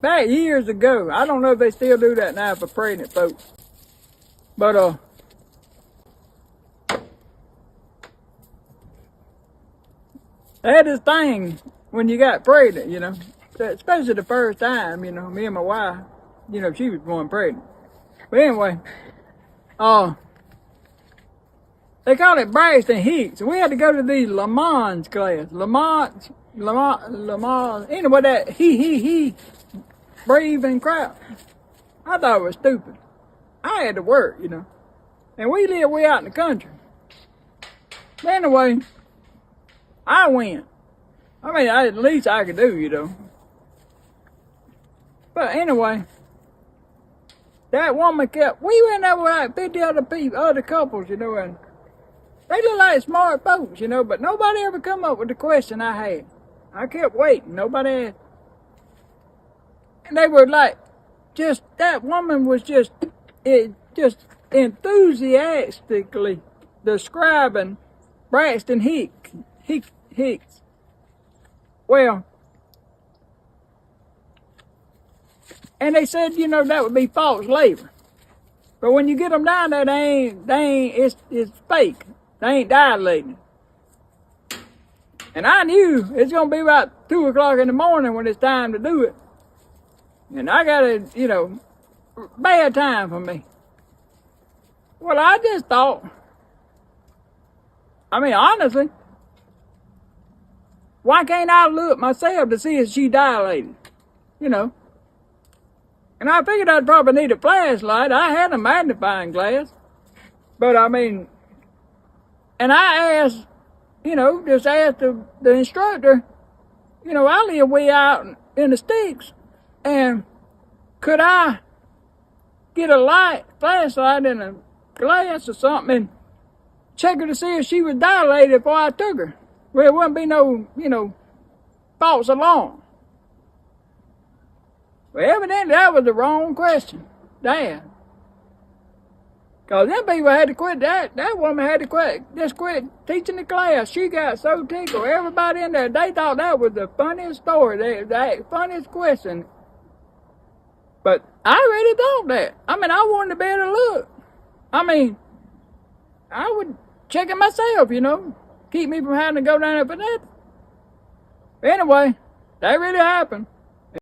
back years ago. I don't know if they still do that now for pregnant folks. But, they had this thing when you got pregnant, you know, especially the first time, you know, me and my wife, you know, she was born pregnant. But anyway, they call it Braxton Hicks. We had to go to the Lamont class. Lamont, anyway, that he, breathing crap. I thought it was stupid. I had to work, you know. And we live way out in the country. But anyway, I went. I mean, at least I could do, you know. But anyway, that woman we went there with like 50 other couples, you know, and they look like smart folks, you know, but nobody ever come up with the question I had. I kept waiting. Nobody asked. And they were like, that woman was just enthusiastically describing Braxton Hicks. Well, and they said, you know, that would be false labor. But when you get them down there, it's fake. They ain't dilating. And I knew it's going to be about 2 o'clock in the morning when it's time to do it. And I got a, you know, bad time for me. Well, I just thought, I mean, honestly, why can't I look myself to see if she dilated? You know. And I figured I'd probably need a flashlight. I had a magnifying glass. But I mean, and I asked, you know, just asked the instructor, you know, I live way out in the sticks. And could I get a flashlight and a glass or something and check her to see if she was dilated before I took her? Well, there wouldn't be no, you know, false alarm. Well, evidently that was the wrong question. Damn. Because them people had to quit, that woman had to quit teaching the class. She got so tickled. Everybody in there, they thought that was the funniest story, the funniest question. But I really thought that. I mean, I wanted to be able to look. I mean, I would check it myself, you know. Keep me from having to go down there for that. Anyway, that really happened.